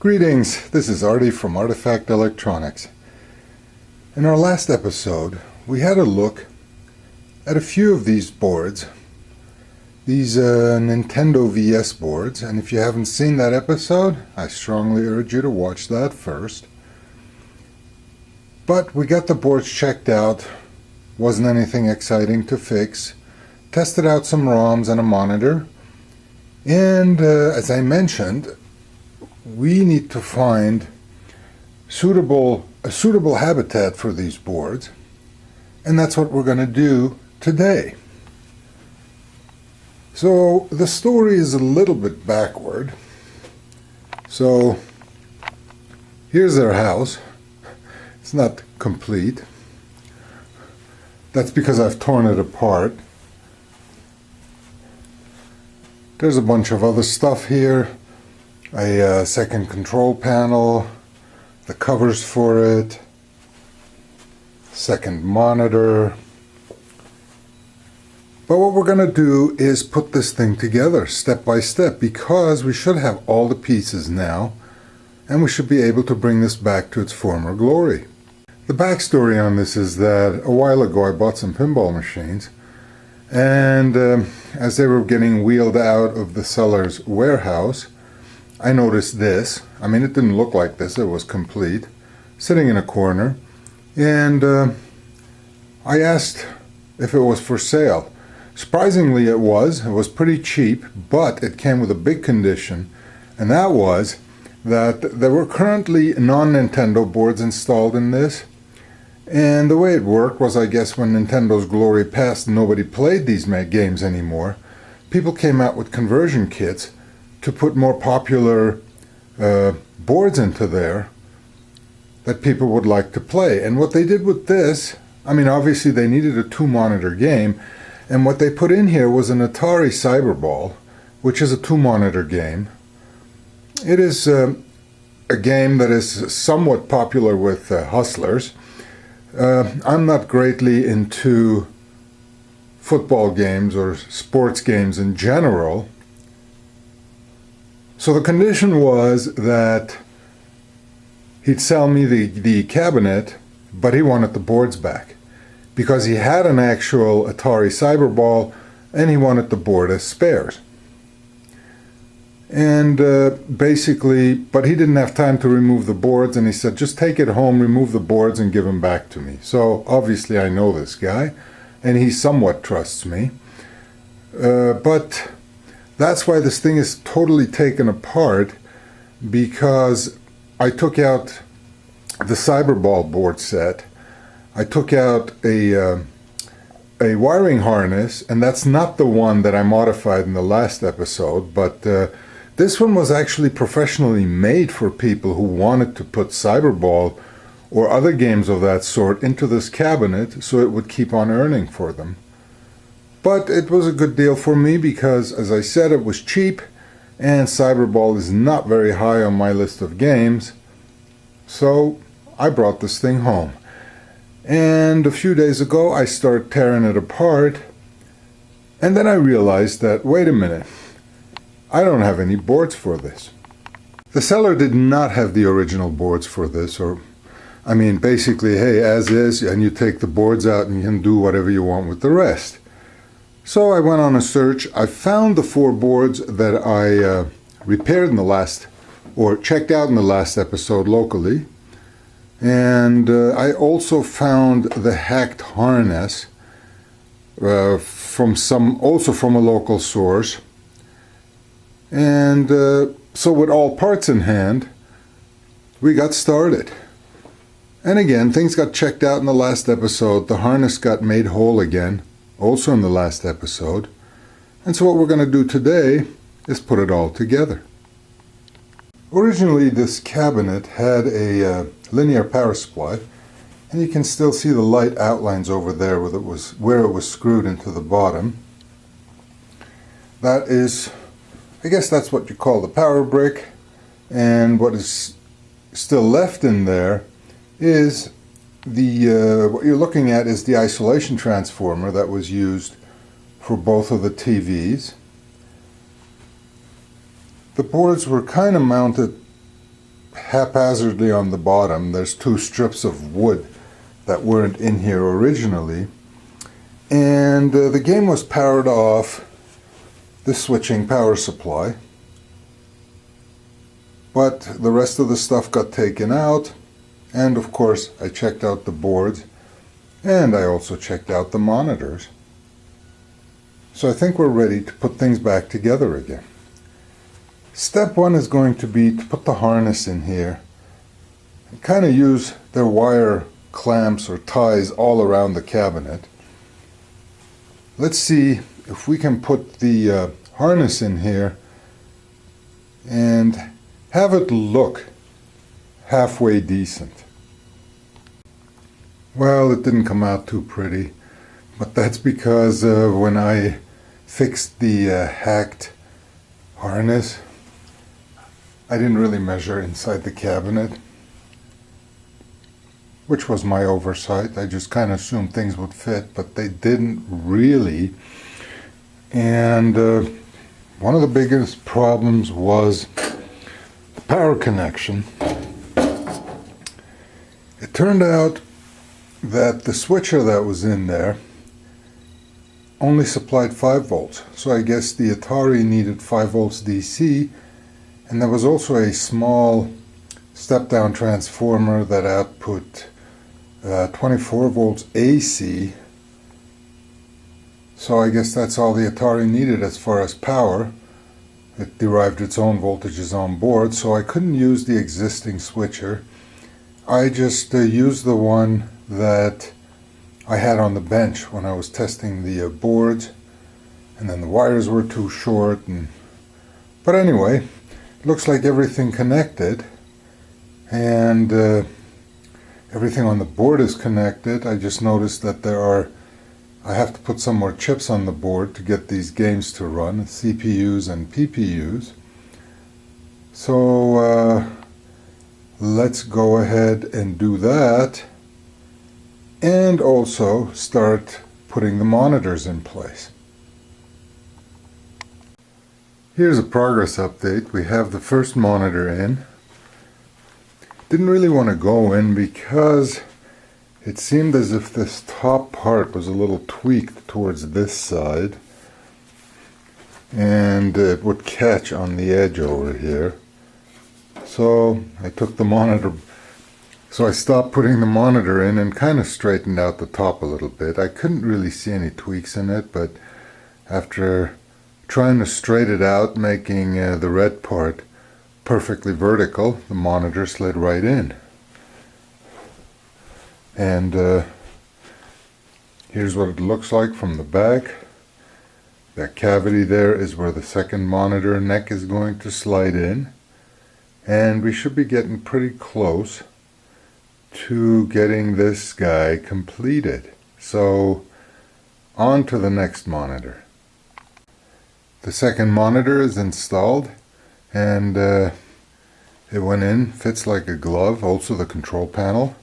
Greetings, this is Artie from Artifact Electronics. In our last episode, we had a look at a few of these boards, these Nintendo VS boards, and if you haven't seen that episode, I strongly urge you to watch that first. But we got the boards checked out, wasn't anything exciting to fix, tested out some ROMs and a monitor, and as I mentioned, we need to find a suitable habitat for these boards, and that's what we're going to do today. So the story is a little bit backward. So here's their house. It's not complete. That's because I've torn it apart. There's a bunch of other stuff here. A second control panel, the covers for it, second monitor. But what we're going to do is put this thing together step by step, because we should have all the pieces now and we should be able to bring this back to its former glory. The backstory on this is that a while ago I bought some pinball machines, and as they were getting wheeled out of the seller's warehouse, I noticed this. I mean, it didn't look like this, it was complete, sitting in a corner, and I asked if it was for sale. Surprisingly, it was pretty cheap, but it came with a big condition, and that was that there were currently non-Nintendo boards installed in this, and the way it worked was, I guess, when Nintendo's glory passed and nobody played these games anymore, people came out with conversion kits to put more popular boards into there that people would like to play. And what they did with this, I mean, obviously they needed a 2-monitor game, and what they put in here was an Atari Cyberball, which is a 2-monitor game. It is a game that is somewhat popular with hustlers. I'm not greatly into football games or sports games in general. So the condition was that he'd sell me the cabinet, but he wanted the boards back, because he had an actual Atari Cyberball and he wanted the board as spares. And basically, but he didn't have time to remove the boards, and he said, just take it home, remove the boards, and give them back to me. So obviously I know this guy, and he somewhat trusts me. But that's why this thing is totally taken apart, because I took out the Cyberball board set. I took out a wiring harness, and that's not the one that I modified in the last episode, but this one was actually professionally made for people who wanted to put Cyberball or other games of that sort into this cabinet so it would keep on earning for them. But it was a good deal for me because, as I said, it was cheap, and Cyberball is not very high on my list of games, so I brought this thing home. And a few days ago I started tearing it apart, and then I realized that, wait a minute, I don't have any boards for this. The seller did not have the original boards for this, or, I mean, basically, hey, as is, and you take the boards out and you can do whatever you want with the rest. So I went on a search. I found the 4 boards that I repaired in the last, or checked out in the last episode locally. And I also found the hacked harness from a local source. And so with all parts in hand, we got started. And again, things got checked out in the last episode. The harness got made whole again, also in the last episode. And so what we're going to do today is put it all together. Originally, this cabinet had a linear power supply, and you can still see the light outlines over there where it was screwed into the bottom. That is, I guess that's what you call the power brick, and what is still left in there is what you're looking at is the isolation transformer that was used for both of the TVs. The boards were kind of mounted haphazardly on the bottom. There's two strips of wood that weren't in here originally. And the game was powered off the switching power supply. But the rest of the stuff got taken out. And of course, I checked out the boards. And I also checked out the monitors. So I think we're ready to put things back together again. Step one is going to be to put the harness in here and kind of use their wire clamps or ties all around the cabinet. Let's see if we can put the harness in here and have it look halfway decent. Well, it didn't come out too pretty, but that's because when I fixed the hacked harness, I didn't really measure inside the cabinet, which was my oversight. I just kind of assumed things would fit, but they didn't really. And one of the biggest problems was the power connection. It turned out that the switcher that was in there only supplied 5 volts. So I guess the Atari needed 5 volts DC, and there was also a small step-down transformer that output 24 volts AC. So I guess that's all the Atari needed as far as power. It derived its own voltages on board, so I couldn't use the existing switcher. I just used the one that I had on the bench when I was testing the boards, and then the wires were too short. But anyway, it looks like everything connected, and everything on the board is connected. I just noticed that I have to put some more chips on the board to get these games to run, CPUs and PPUs. So let's go ahead and do that, and also start putting the monitors in place. Here's a progress update. We have the first monitor in. Didn't really want to go in because it seemed as if this top part was a little tweaked towards this side, and it would catch on the edge over here. So I took the monitor, so I stopped putting the monitor in and kind of straightened out the top a little bit. I couldn't really see any tweaks in it, but after trying to straighten it out, making the red part perfectly vertical, the monitor slid right in. And here's what it looks like from the back. That cavity there is where the second monitor neck is going to slide in. And we should be getting pretty close to getting this guy completed. So on to the next monitor. The second monitor is installed, and it went in, fits like a glove. Also the control panel.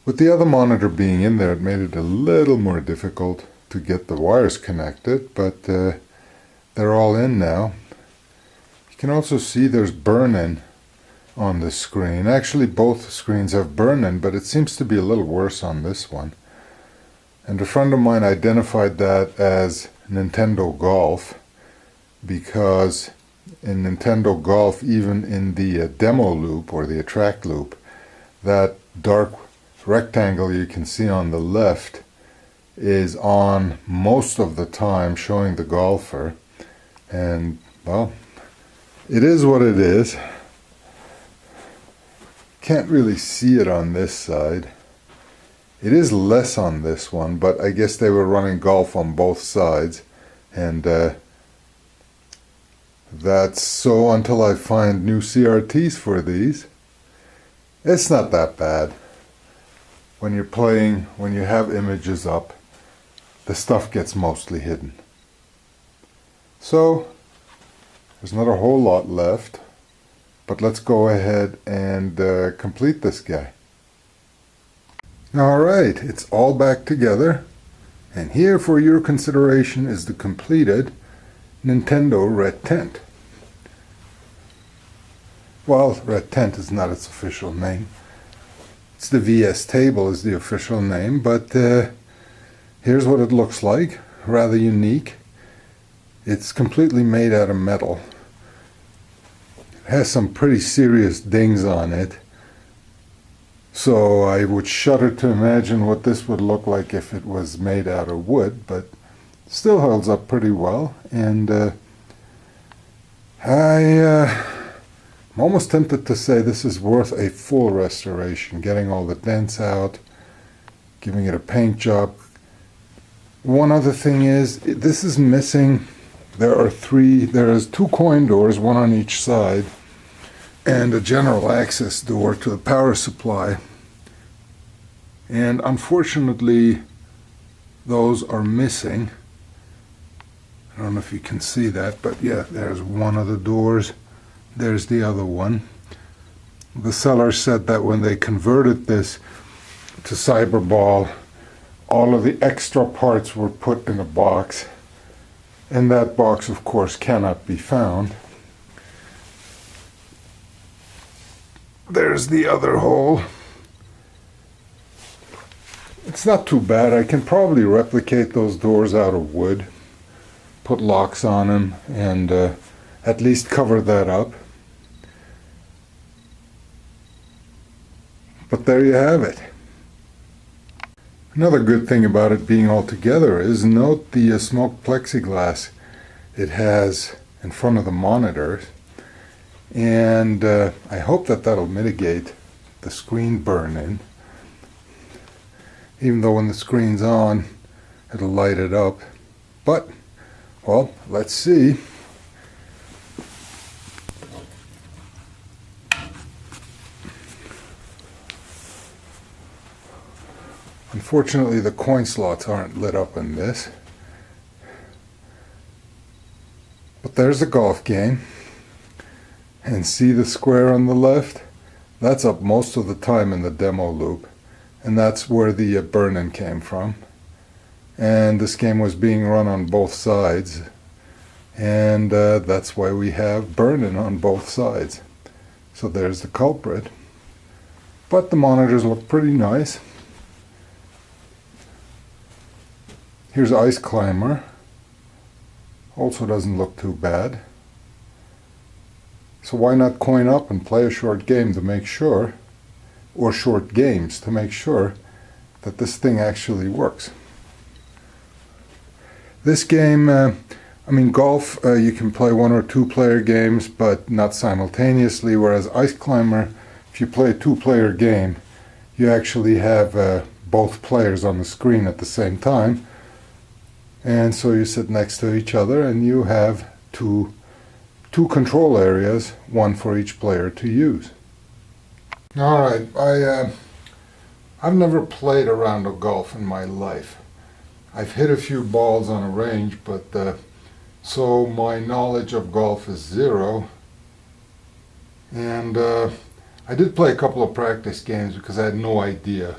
With the other monitor being in there, it made it a little more difficult to get the wires connected, but they're all in now. You can also see there's burn-in on the screen. Actually, both screens have burn-in, but it seems to be a little worse on this one. And a friend of mine identified that as Nintendo Golf, because in Nintendo Golf, even in the demo loop or the attract loop, that dark rectangle you can see on the left is on most of the time, showing the golfer. And well, it is what it is. Can't really see it on this side. It is less on this one, but I guess they were running golf on both sides, and that's so until I find new CRTs for these. It's not that bad. When you're playing, when you have images up, the stuff gets mostly hidden. So there's not a whole lot left, but let's go ahead and complete this guy. Alright, it's all back together, and here for your consideration is the completed Nintendo Red Tent. Well, Red Tent is not its official name. It's the VS Table is the official name, but here's what it looks like. Rather unique. It's completely made out of metal. It has some pretty serious dings on it. So I would shudder to imagine what this would look like if it was made out of wood, but still holds up pretty well. And I'm almost tempted to say this is worth a full restoration, getting all the dents out, giving it a paint job. One other thing is, this is missing. There is 2 coin doors, one on each side, and a general access door to the power supply. And unfortunately, those are missing. I don't know if you can see that, but yeah, there's one of the doors. There's the other one. The seller said that when they converted this to Cyberball, all of the extra parts were put in a box, and that box, of course, cannot be found. There's the other hole. It's not too bad. I can probably replicate those doors out of wood, put locks on them, and at least cover that up. But there you have it. Another good thing about it being all together is, note the smoked plexiglass it has in front of the monitors. And I hope that that'll mitigate the screen burn-in. Even though when the screen's on, it'll light it up. But, well, let's see. Unfortunately, the coin slots aren't lit up in this. But there's a golf game. And see the square on the left? That's up most of the time in the demo loop. And that's where the burn-in came from. And this game was being run on both sides. And that's why we have burn-in on both sides. So there's the culprit. But the monitors look pretty nice. Here's Ice Climber. Also doesn't look too bad. So why not coin up and play a short game to make sure, or short games to make sure that this thing actually works. This game, golf, you can play 1 or 2 player games, but not simultaneously, whereas Ice Climber, if you play a 2-player game, you actually have both players on the screen at the same time. And so you sit next to each other and you have two control areas, one for each player to use. Alright, I've never played a round of golf in my life. I've hit a few balls on a range, but so my knowledge of golf is 0. And I did play a couple of practice games because I had no idea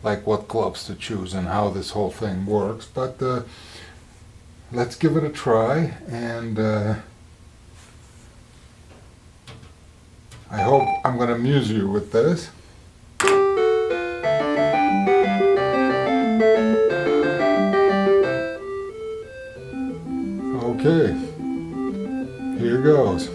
like what clubs to choose and how this whole thing works. But let's give it a try, and I hope I'm going to amuse you with this. Okay, here goes.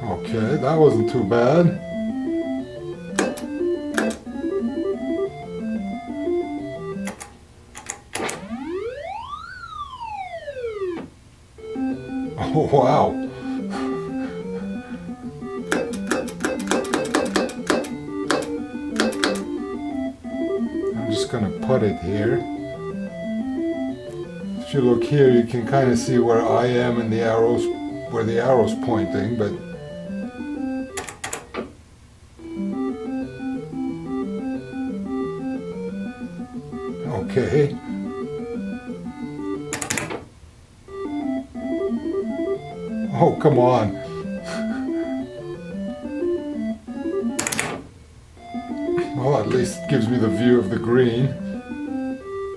Okay, that wasn't too bad. Oh, wow. I'm just going to put it here. If you look here, you can kind of see where I am and the arrows, where the arrow's pointing, but okay. Oh, come on. Well, at least it gives me the view of the green.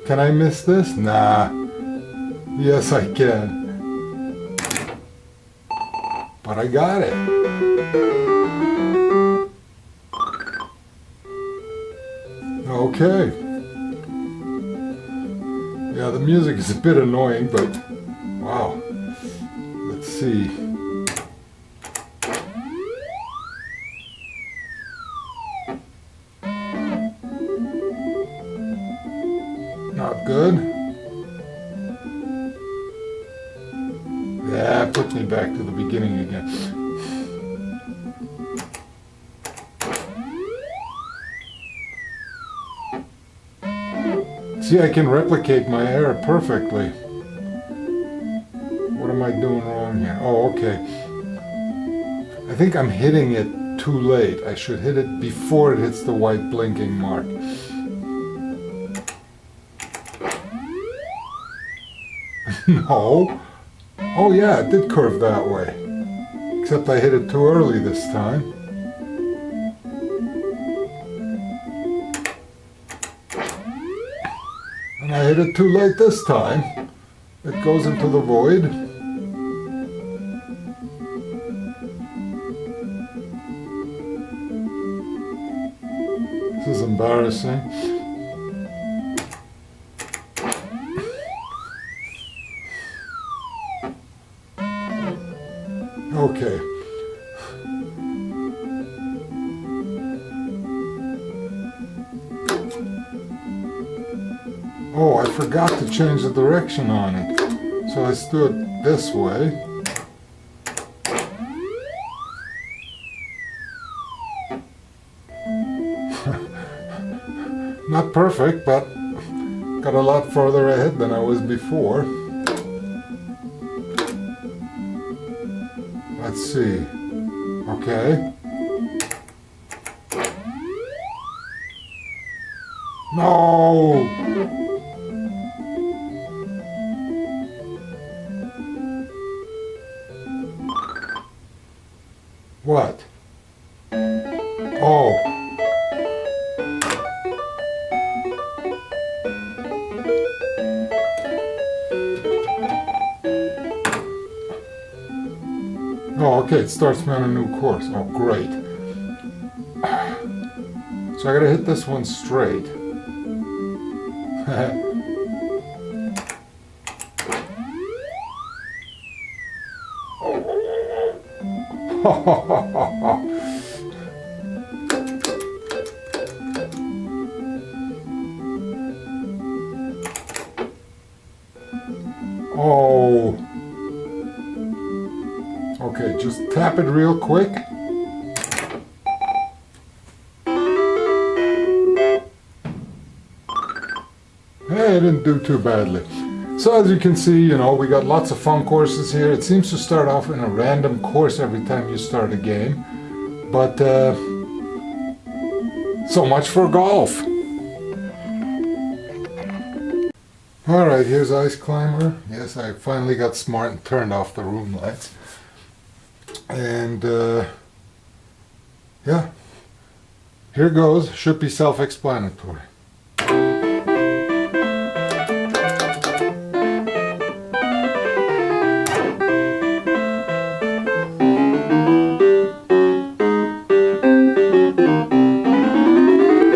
Can I miss this? Nah. Yes, I can. But I got it. Okay. Yeah, the music is a bit annoying, but wow. Let's see. Not good. Yeah, it puts me back to the beginning again. See, I can replicate my error perfectly. What am I doing wrong here? Oh, okay. I think I'm hitting it too late. I should hit it before it hits the white blinking mark. No. Oh yeah, it did curve that way. Except I hit it too early this time. And I hit it too late this time. It goes into the void. This is embarrassing. Okay. Oh, I forgot to change the direction on it. So I stood this way. Not perfect, but got a lot further ahead than I was before. Let's see. Okay. No! What? Oh. Oh, okay, it starts me on a new course. Oh, great. So I gotta hit this one straight. Oh. Okay, just tap it real quick. Hey, I didn't do too badly. So as you can see, you know, we got lots of fun courses here. It seems to start off in a random course every time you start a game. But, so much for golf. Alright, here's Ice Climber. Yes, I finally got smart and turned off the room lights. And, yeah. Here goes. Should be self-explanatory.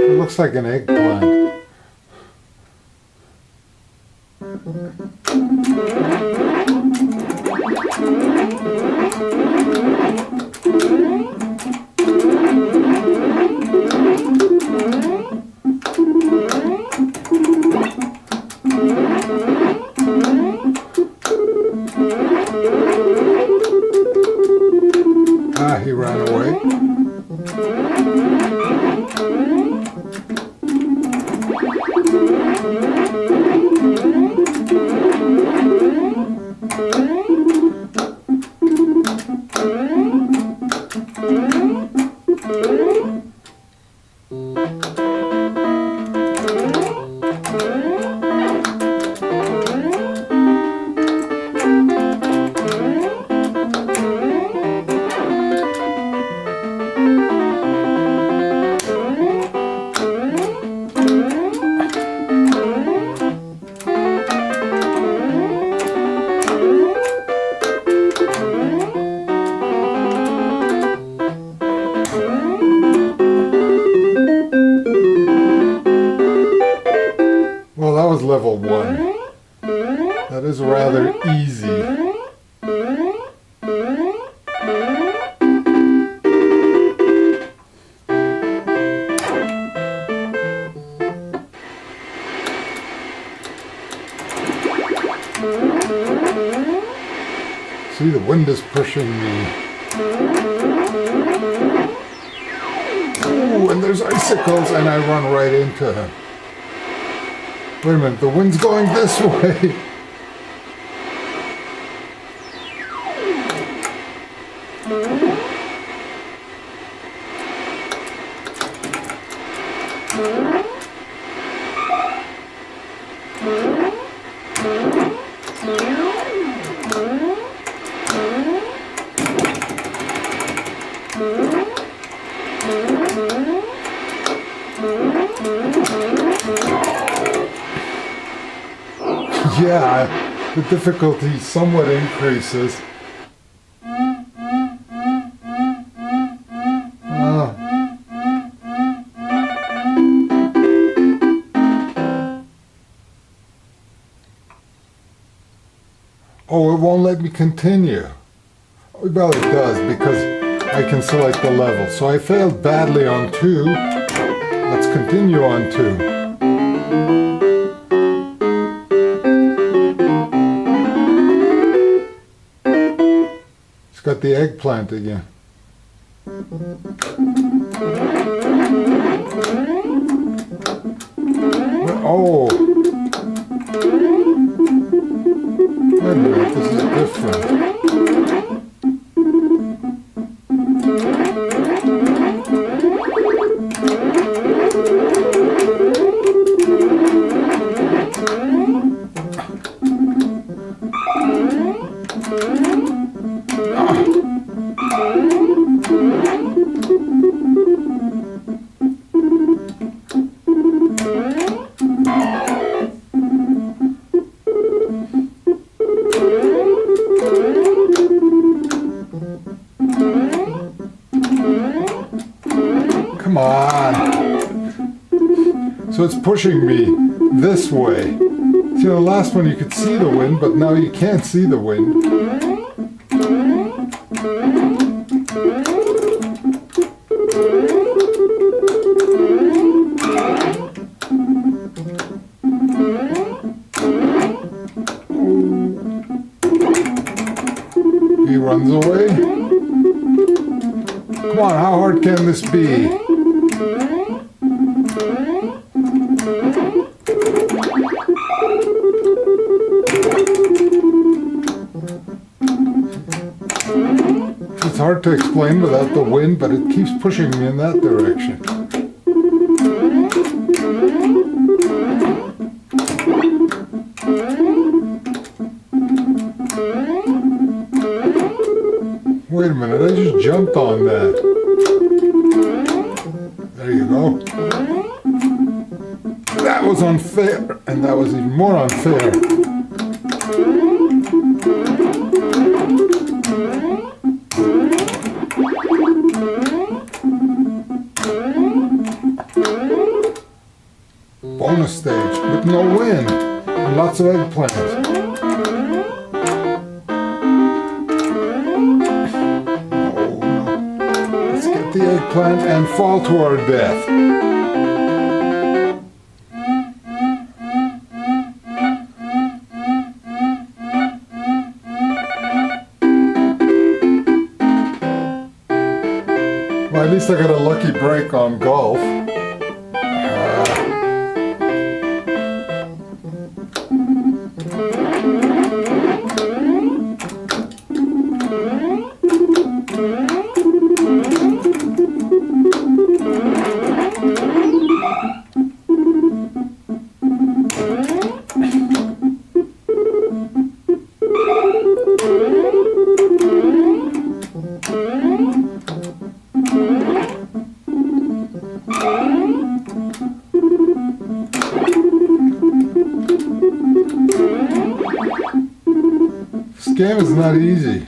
It looks like an eggplant. Ah, he ran away. Well, that was level 1. That is rather easy. See, the wind is pushing me. Ooh, and there's icicles, and I run right into him. Wait a minute, the wind's going this way. Yeah, the difficulty somewhat increases. Oh, it won't let me continue. Well, it does, because I can select the level. So I failed badly on 2. Let's continue on 2. It's got the eggplant again. Oh! Wait a minute, this is different. Come on. So it's pushing me this way. See, the last one you could see the wind, but now you can't see the wind. He runs away. Come on, how hard can this be? It's hard to explain without the wind, but it keeps pushing me in that direction. Wait a minute, I just jumped on that. There you go. That was unfair, and that was even more unfair. Bonus stage with no wind and lots of eggplants. The eggplant and fall to our death. Well, at least I got a lucky break on golf. This game is not easy.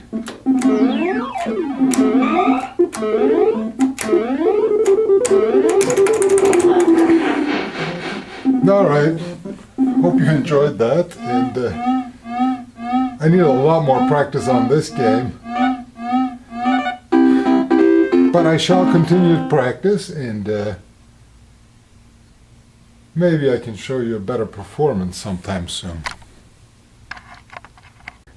Alright. Hope you enjoyed that, and I need a lot more practice on this game. But I shall continue to practice, and maybe I can show you a better performance sometime soon.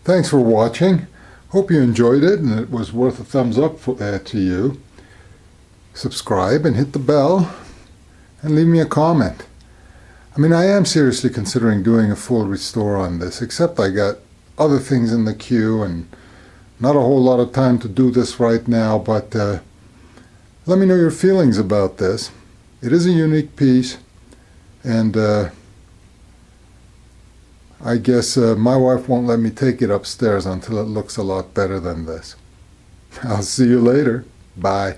Thanks for watching. Hope you enjoyed it and it was worth a thumbs up to you. Subscribe and hit the bell and leave me a comment. I mean, I am seriously considering doing a full restore on this, except I got other things in the queue and not a whole lot of time to do this right now, but let me know your feelings about this. It is a unique piece, and I guess my wife won't let me take it upstairs until it looks a lot better than this. I'll see you later. Bye.